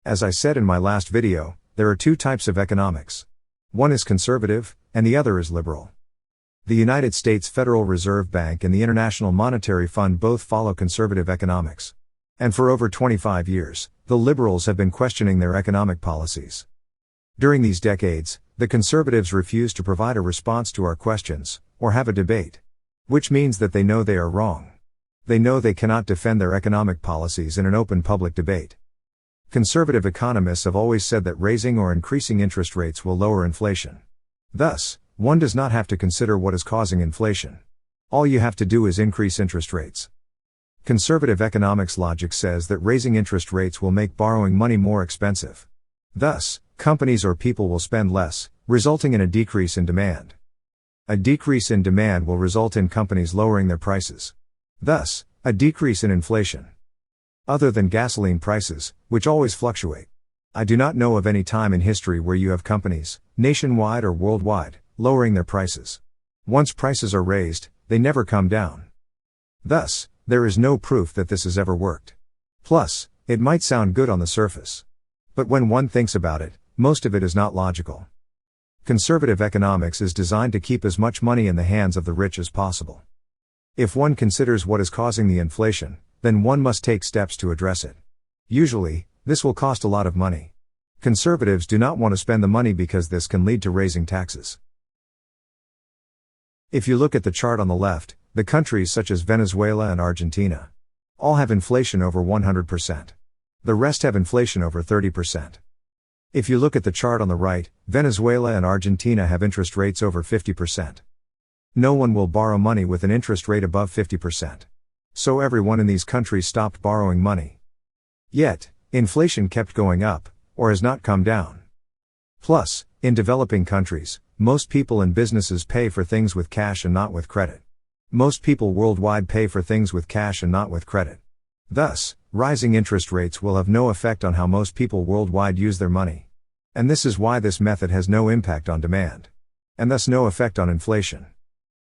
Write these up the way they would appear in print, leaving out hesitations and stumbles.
As I said in my last video, there are two types of economics. One is conservative, and the other is liberal. The United States Federal Reserve Bank and the International Monetary Fund both follow conservative economics. And for over 25 years, the liberals have been questioning their economic policies. During these decades, the conservatives refuse to provide a response to our questions, or have a debate. Which means that they know they are wrong. They know they cannot defend their economic policies in an open public debate. Conservative economists have always said that raising or increasing interest rates will lower inflation. Thus, one does not have to consider what is causing inflation. All you have to do is increase interest rates. Conservative economics logic says that raising interest rates will make borrowing money more expensive. Thus, companies or people will spend less, resulting in a decrease in demand. A decrease in demand will result in companies lowering their prices. Thus, a decrease in inflation. Other than gasoline prices, which always fluctuate. I do not know of any time in history where you have companies, nationwide or worldwide, lowering their prices. Once prices are raised, they never come down. Thus, there is no proof that this has ever worked. Plus, it might sound good on the surface. But when one thinks about it, most of it is not logical. Conservative economics is designed to keep as much money in the hands of the rich as possible. If one considers what is causing the inflation, then one must take steps to address it. Usually, this will cost a lot of money. Conservatives do not want to spend the money because this can lead to raising taxes. If you look at the chart on the left, the countries such as Venezuela and Argentina all have inflation over 100%. The rest have inflation over 30%. If you look at the chart on the right, Venezuela and Argentina have interest rates over 50%. No one will borrow money with an interest rate above 50%. So everyone in these countries stopped borrowing money. Yet, inflation kept going up, or has not come down. Plus, in developing countries, most people and businesses pay for things with cash and not with credit. Most people worldwide pay for things with cash and not with credit. Thus, rising interest rates will have no effect on how most people worldwide use their money. And this is why this method has no impact on demand. And thus no effect on inflation.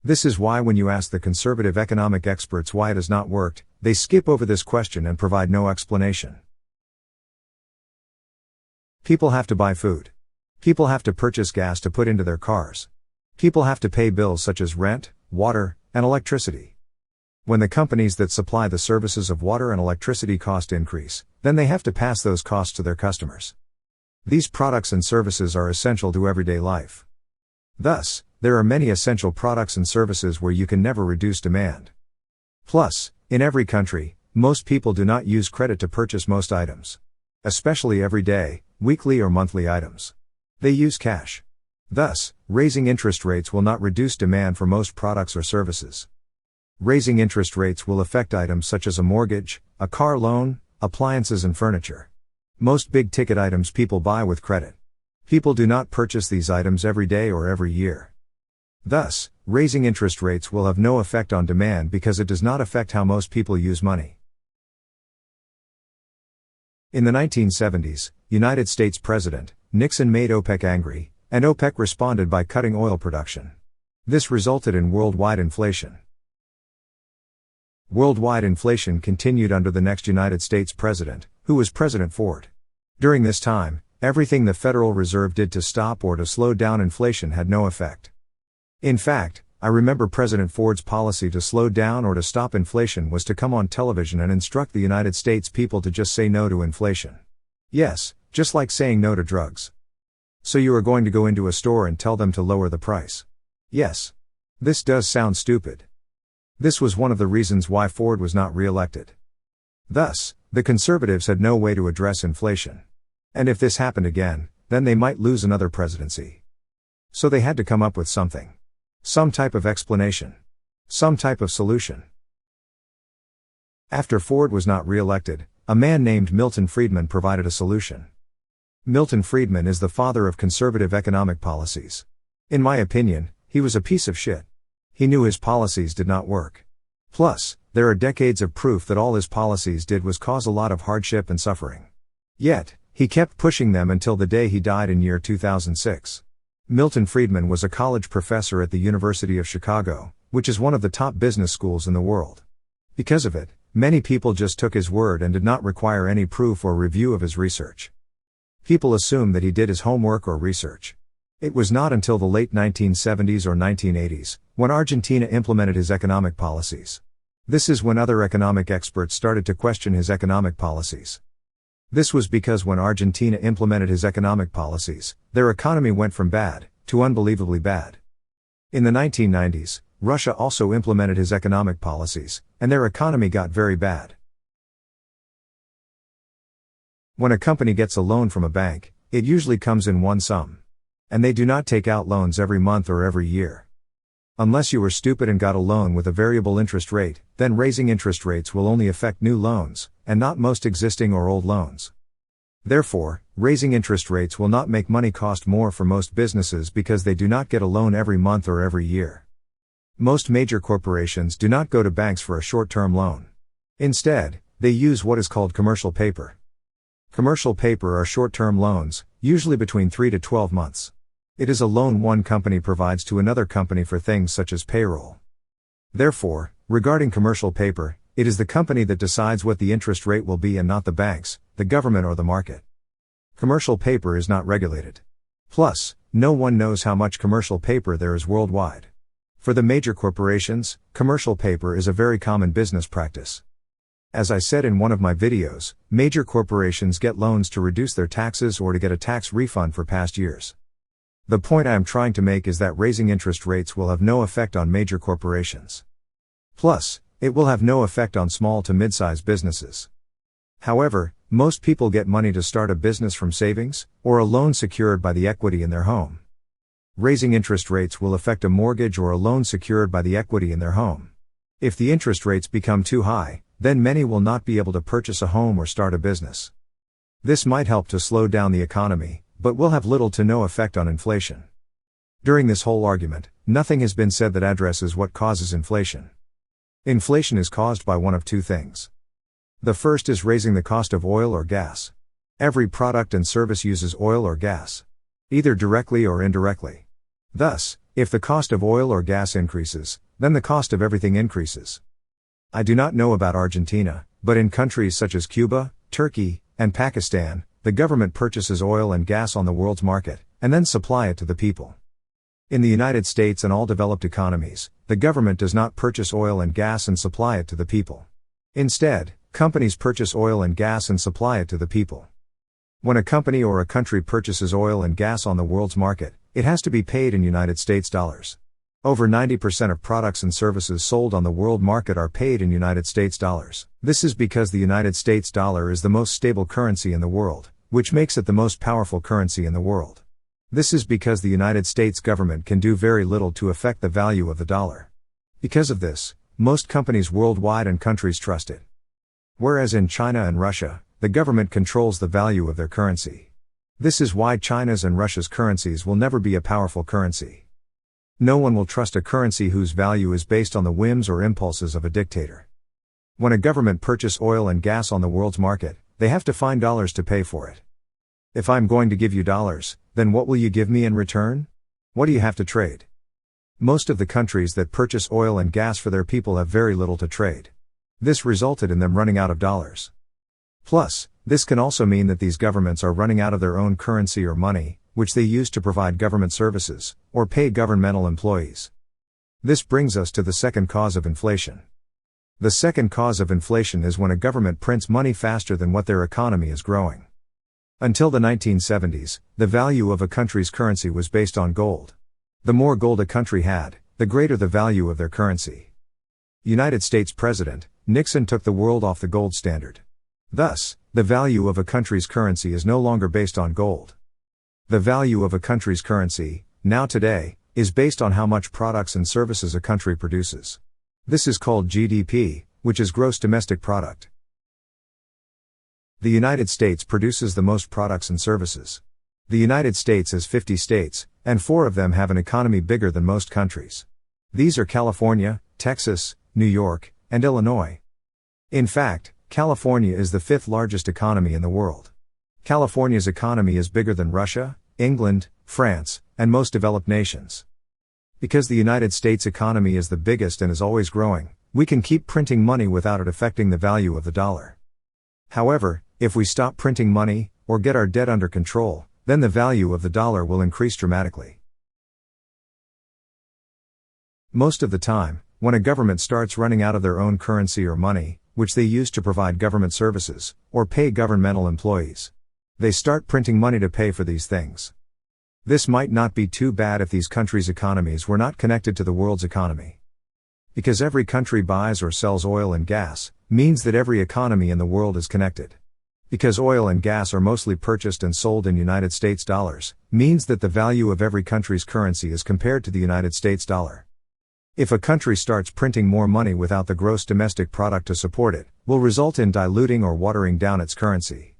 This is why when you ask the conservative economic experts why it has not worked, they skip over this question and provide no explanation. People have to buy food. People have to purchase gas to put into their cars. People have to pay bills such as rent, water, and electricity. When the companies that supply the services of water and electricity cost increase, then they have to pass those costs to their customers. These products and services are essential to everyday life. Thus, there are many essential products and services where you can never reduce demand. Plus, in every country, most people do not use credit to purchase most items. Especially everyday, weekly or monthly items. They use cash. Thus, raising interest rates will not reduce demand for most products or services. Raising interest rates will affect items such as a mortgage, a car loan, appliances and furniture. Most big-ticket items people buy with credit. People do not purchase these items every day or every year. Thus, raising interest rates will have no effect on demand because it does not affect how most people use money. In the 1970s, United States President Nixon made OPEC angry, and OPEC responded by cutting oil production. This resulted in worldwide inflation. Worldwide inflation continued under the next United States president, who was President Ford. During this time, everything the Federal Reserve did to stop or to slow down inflation had no effect. In fact, I remember President Ford's policy to slow down or to stop inflation was to come on television and instruct the United States people to just say no to inflation. Yes, just like saying no to drugs. So you are going to go into a store and tell them to lower the price. Yes. This does sound stupid. This was one of the reasons why Ford was not re-elected. Thus, the conservatives had no way to address inflation. And if this happened again, then they might lose another presidency. So they had to come up with something. Some type of explanation. Some type of solution. After Ford was not re-elected, a man named Milton Friedman provided a solution. Milton Friedman is the father of conservative economic policies. In my opinion, he was a piece of shit. He knew his policies did not work. Plus, there are decades of proof that all his policies did was cause a lot of hardship and suffering. Yet, he kept pushing them until the day he died in year 2006. Milton Friedman was a college professor at the University of Chicago, which is one of the top business schools in the world. Because of it, many people just took his word and did not require any proof or review of his research. People assumed that he did his homework or research. It was not until the late 1970s or 1980s, when Argentina implemented his economic policies. This is when other economic experts started to question his economic policies. This was because when Argentina implemented his economic policies, their economy went from bad to unbelievably bad. In the 1990s, Russia also implemented his economic policies, and their economy got very bad. When a company gets a loan from a bank, it usually comes in one sum. And they do not take out loans every month or every year. Unless you were stupid and got a loan with a variable interest rate, then raising interest rates will only affect new loans, and not most existing or old loans. Therefore, raising interest rates will not make money cost more for most businesses because they do not get a loan every month or every year. Most major corporations do not go to banks for a short-term loan. Instead, they use what is called commercial paper. Commercial paper are short-term loans, usually between 3 to 12 months. It is a loan one company provides to another company for things such as payroll. Therefore, regarding commercial paper, it is the company that decides what the interest rate will be and not the banks, the government or the market. Commercial paper is not regulated. Plus, no one knows how much commercial paper there is worldwide. For the major corporations, commercial paper is a very common business practice. As I said in one of my videos, major corporations get loans to reduce their taxes or to get a tax refund for past years. The point I am trying to make is that raising interest rates will have no effect on major corporations. Plus, it will have no effect on small to mid-sized businesses. However, most people get money to start a business from savings, or a loan secured by the equity in their home. Raising interest rates will affect a mortgage or a loan secured by the equity in their home. If the interest rates become too high, then many will not be able to purchase a home or start a business. This might help to slow down the economy, but will have little to no effect on inflation. During this whole argument, nothing has been said that addresses what causes inflation. Inflation is caused by one of two things. The first is raising the cost of oil or gas. Every product and service uses oil or gas, either directly or indirectly. Thus, if the cost of oil or gas increases, then the cost of everything increases. I do not know about Argentina, but in countries such as Cuba, Turkey, and Pakistan, the government purchases oil and gas on the world's market, and then supply it to the people. In the United States and all developed economies, the government does not purchase oil and gas and supply it to the people. Instead, companies purchase oil and gas and supply it to the people. When a company or a country purchases oil and gas on the world's market, it has to be paid in United States dollars. Over 90% of products and services sold on the world market are paid in United States dollars. This is because the United States dollar is the most stable currency in the world, which makes it the most powerful currency in the world. This is because the United States government can do very little to affect the value of the dollar. Because of this, most companies worldwide and countries trust it. Whereas in China and Russia, the government controls the value of their currency. This is why China's and Russia's currencies will never be a powerful currency. No one will trust a currency whose value is based on the whims or impulses of a dictator. When a government purchases oil and gas on the world's market, they have to find dollars to pay for it. If I'm going to give you dollars, then what will you give me in return? What do you have to trade? Most of the countries that purchase oil and gas for their people have very little to trade. This resulted in them running out of dollars. Plus, this can also mean that these governments are running out of their own currency or money, which they use to provide government services, or pay governmental employees. This brings us to the second cause of inflation. The second cause of inflation is when a government prints money faster than what their economy is growing. Until the 1970s, the value of a country's currency was based on gold. The more gold a country had, the greater the value of their currency. United States President Nixon took the world off the gold standard. Thus, the value of a country's currency is no longer based on gold. The value of a country's currency, now today, is based on how much products and services a country produces. This is called GDP, which is gross domestic product. The United States produces the most products and services. The United States has 50 states, and 4 of them have an economy bigger than most countries. These are California, Texas, New York, and Illinois. In fact, California is the 5th largest economy in the world. California's economy is bigger than Russia, England, France, and most developed nations. Because the United States economy is the biggest and is always growing, we can keep printing money without it affecting the value of the dollar. However, if we stop printing money, or get our debt under control, then the value of the dollar will increase dramatically. Most of the time, when a government starts running out of their own currency or money, which they use to provide government services, or pay governmental employees, they start printing money to pay for these things. This might not be too bad if these countries' economies were not connected to the world's economy. Because every country buys or sells oil and gas, means that every economy in the world is connected. Because oil and gas are mostly purchased and sold in United States dollars, means that the value of every country's currency is compared to the United States dollar. If a country starts printing more money without the gross domestic product to support it, will result in diluting or watering down its currency.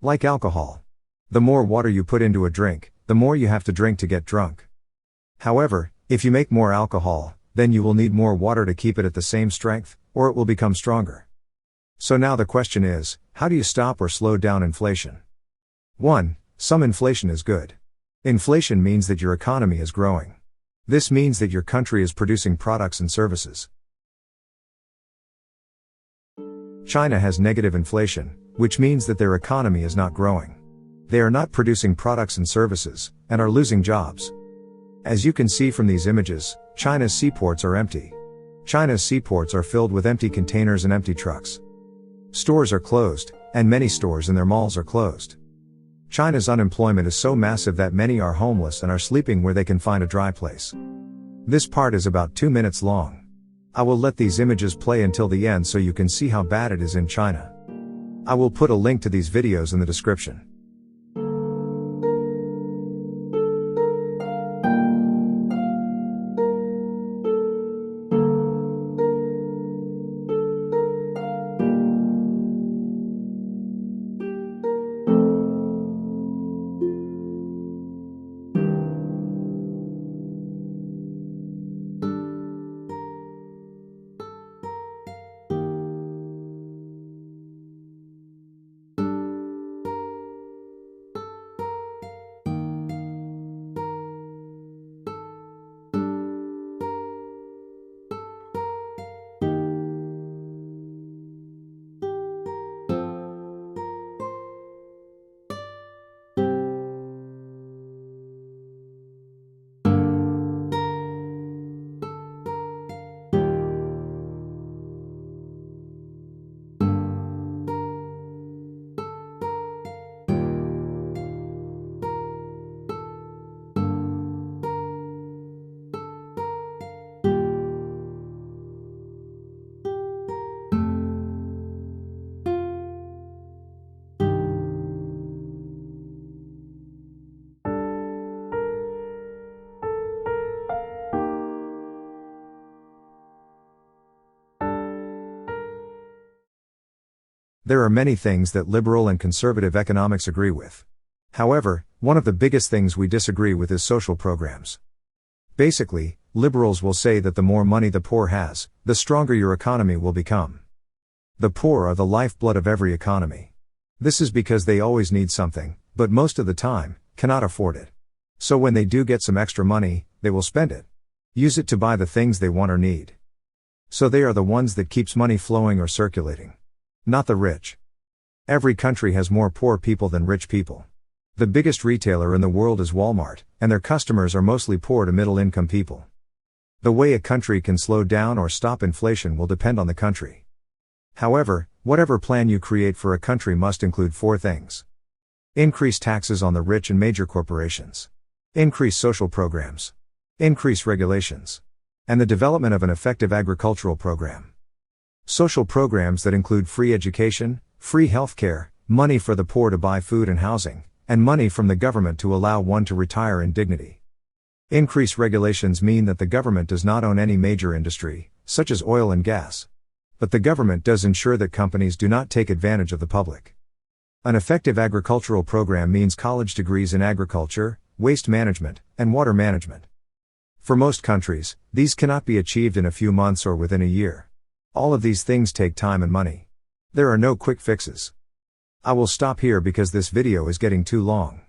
Like alcohol. The more water you put into a drink, the more you have to drink to get drunk. However, if you make more alcohol, then you will need more water to keep it at the same strength, or it will become stronger. So now the question is, how do you stop or slow down inflation? 1. Some inflation is good. Inflation means that your economy is growing. This means that your country is producing products and services. China has negative inflation, which means that their economy is not growing. They are not producing products and services, and are losing jobs. As you can see from these images, China's seaports are empty. China's seaports are filled with empty containers and empty trucks. Stores are closed, and many stores in their malls are closed. China's unemployment is so massive that many are homeless and are sleeping where they can find a dry place. This part is about 2 minutes long. I will let these images play until the end so you can see how bad it is in China. I will put a link to these videos in the description. There are many things that liberal and conservative economics agree with. However, one of the biggest things we disagree with is social programs. Basically, liberals will say that the more money the poor has, the stronger your economy will become. The poor are the lifeblood of every economy. This is because they always need something, but most of the time, cannot afford it. So when they do get some extra money, they will spend it. Use it to buy the things they want or need. So they are the ones that keeps money flowing or circulating. Not the rich. Every country has more poor people than rich people. The biggest retailer in the world is Walmart, and their customers are mostly poor to middle-income people. The way a country can slow down or stop inflation will depend on the country. However, whatever plan you create for a country must include 4 things. Increase taxes on the rich and major corporations. Increase social programs. Increase regulations. And the development of an effective agricultural program. Social programs that include free education, free healthcare, money for the poor to buy food and housing, and money from the government to allow one to retire in dignity. Increase regulations mean that the government does not own any major industry, such as oil and gas. But the government does ensure that companies do not take advantage of the public. An effective agricultural program means college degrees in agriculture, waste management, and water management. For most countries, these cannot be achieved in a few months or within a year. All of these things take time and money. There are no quick fixes. I will stop here because this video is getting too long.